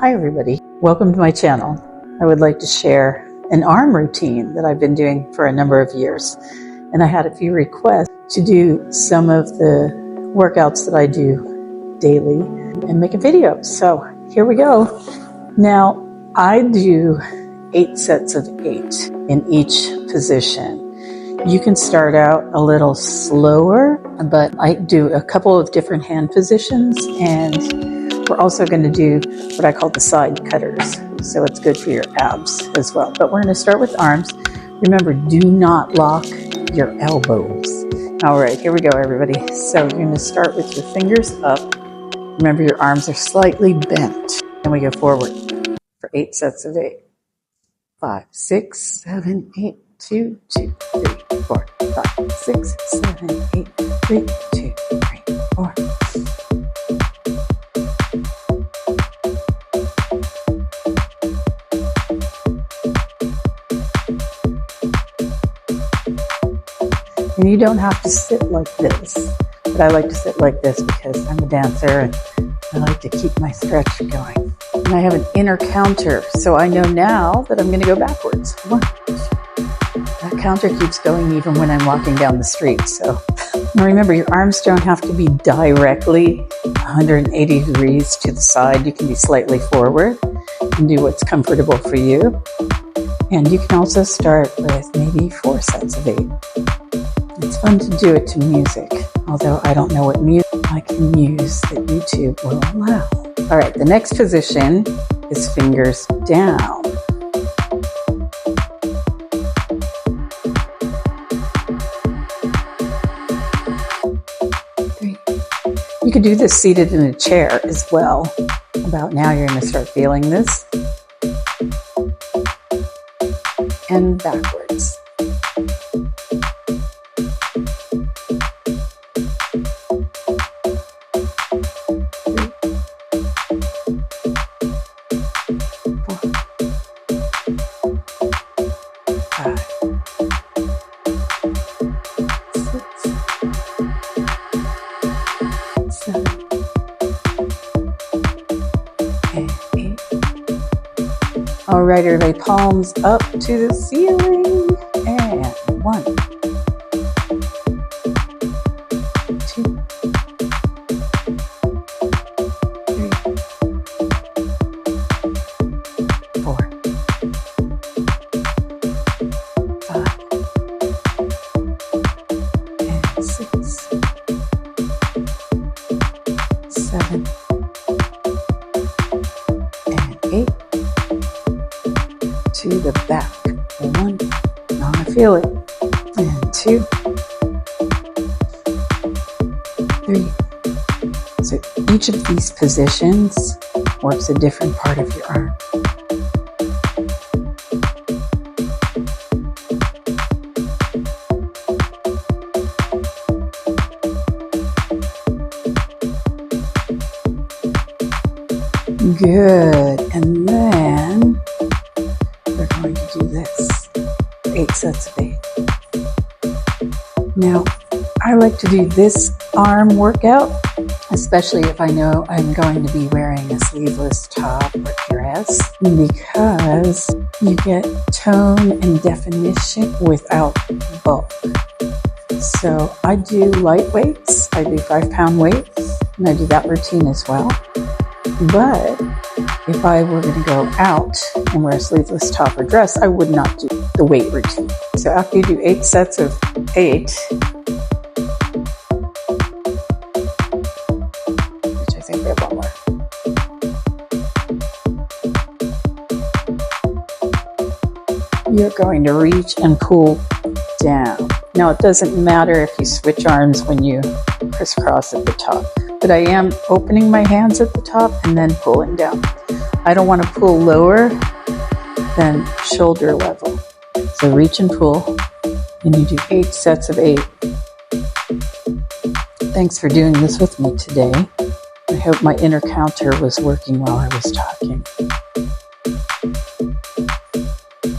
Hi everybody, welcome to my channel. I would like to share an arm routine that I've been doing for a number of years. And I had a few requests to do some of the workouts that I do daily and make a video. So here we go. Now I do 8 sets of 8 in each position. You can start out a little slower, but I do a couple of different hand positions, and we're also going to do what I call the side cutters. So it's good for your abs as well. But we're going to start with arms. Remember, do not lock your elbows. All right, here we go, everybody. So you're going to start with your fingers up. Remember, your arms are slightly bent. And we go forward for 8 sets of 8. 5, 6, 7, 8, 2, 2, 3, 4, 5, 6, 7, 8, 3, 2, 3, 4. And you don't have to sit like this, but I like to sit like this because I'm a dancer and I like to keep my stretch going. And I have an inner counter, so I know now that I'm going to go backwards. 1, 2. That counter keeps going even when I'm walking down the street. So now remember, your arms don't have to be directly 180 degrees to the side. You can be slightly forward and do what's comfortable for you. And you can also start with maybe 4 sets of 8. It's fun to do it to music, although I don't know what music I can use that YouTube will allow. All right, the next position is fingers down. You could do this seated in a chair as well. About now, you're going to start feeling this. And backwards. All right, everybody, palms up to the ceiling. And 1, 2, 3, 4, 5, and 6, 7, and 8. To the back. 1, now I feel it. And 2, 3. So each of these positions works a different part of your arm. Good. And then we're going to do this. 8 sets of 8. Now, I like to do this arm workout, especially if I know I'm going to be wearing a sleeveless top or dress, because you get tone and definition without bulk. So I do light weights. I do 5-pound weights, and I do that routine as well. But if I were going to go out and wear a sleeveless top or dress, I would not do the weight routine. So after you do 8 sets of 8, which I think we have 1 more, you're going to reach and pull down. Now, it doesn't matter if you switch arms when you crisscross at the top, but I am opening my hands at the top and then pulling down. I don't want to pull lower than shoulder level. So reach and pull, and you do 8 sets of 8. Thanks for doing this with me today. I hope my inner counter was working while I was talking.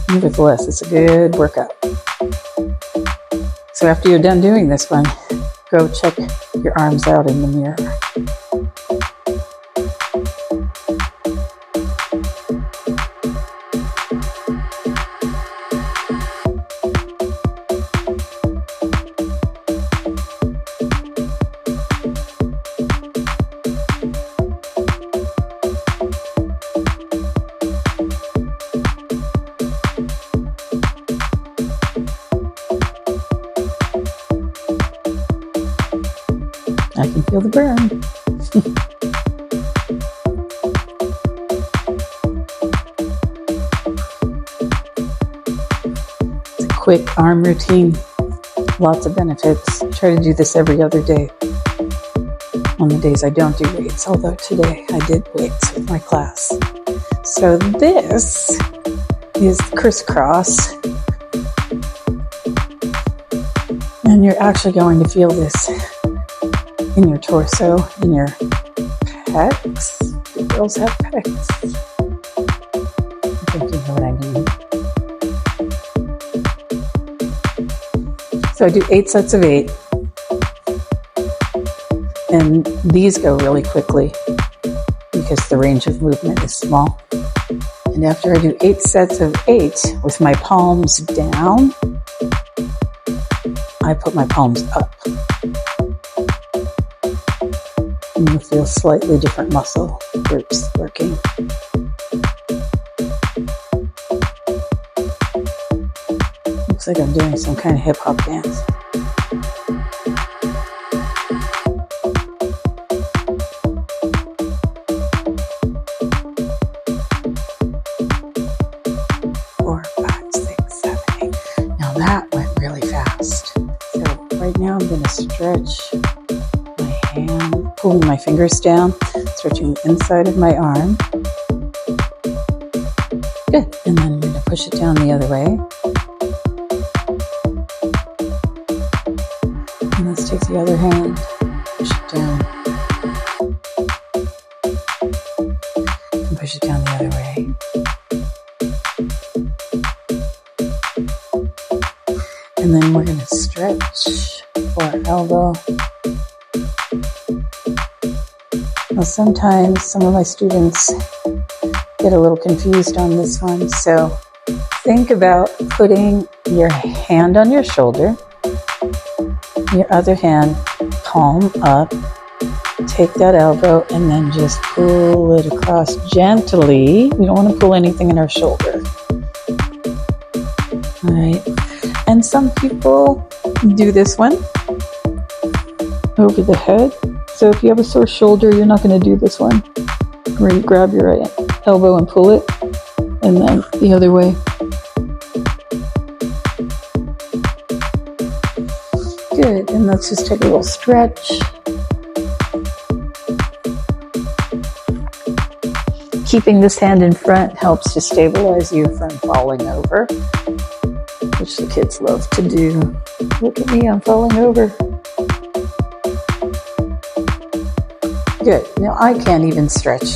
Nevertheless, it's a good workout. So after you're done doing this one, go check your arms out in the mirror. can feel the burn. It's a quick arm routine. Lots of benefits. I try to do this every other day. On the days I don't do weights, although today I did weights with my class. So this is the crisscross. And you're actually going to feel this in your torso, in your pecs. Do girls have pecs? I think you know what I mean. So I do 8 sets of 8. And these go really quickly because the range of movement is small. And after I do 8 sets of 8 with my palms down, I put my palms up. And you'll feel slightly different muscle groups working. Looks like I'm doing some kind of hip hop dance. Right now I'm going to stretch my hand, pulling my fingers down, stretching the inside of my arm. Good. And then I'm going to push it down the other way. And let's take the other hand, push it down. And push it down the other way. And then we're going to stretch for our elbow. Now sometimes some of my students get a little confused on this one. So think about putting your hand on your shoulder, your other hand palm up, take that elbow and then just pull it across gently. We don't want to pull anything in our shoulder. All right. And some people do this one over the head. So if you have a sore shoulder, you're not going to do this one. Where you grab your elbow and pull it, and then the other way. Good. And let's just take a little stretch. Keeping this hand in front helps to stabilize you from falling over, which the kids love to do. Look at me, I'm falling over. Good. Now I can't even stretch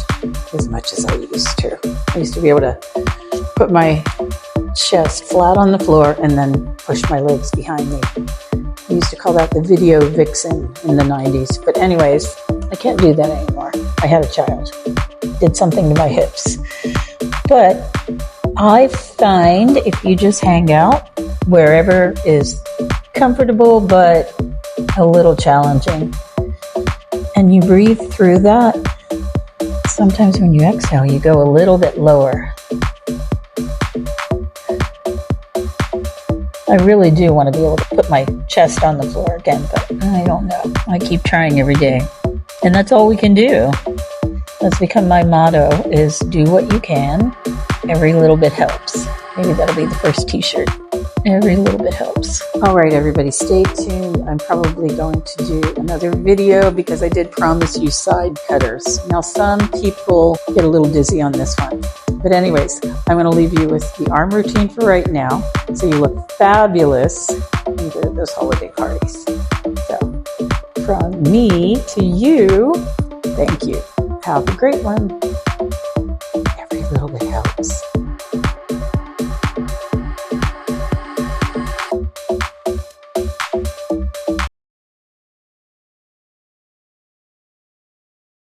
as much as I used to. I used to be able to put my chest flat on the floor and then push my legs behind me. I used to call that the video vixen in the 90s. But anyways, I can't do that anymore. I had a child. Did something to my hips. But I find if you just hang out wherever is comfortable but a little challenging, and you breathe through that, sometimes when you exhale, you go a little bit lower. I really do want to be able to put my chest on the floor again, but I don't know. I keep trying every day. And that's all we can do. That's become my motto, is do what you can. Every little bit helps. Maybe that'll be the first t-shirt. Every little bit helps. All right, everybody, stay tuned. I'm probably going to do another video because I did promise you side cutters. Now, some people get a little dizzy on this one. But anyways, I'm going to leave you with the arm routine for right now. So you look fabulous into those holiday parties. So from me to you, thank you. Have a great one. Every little bit helps.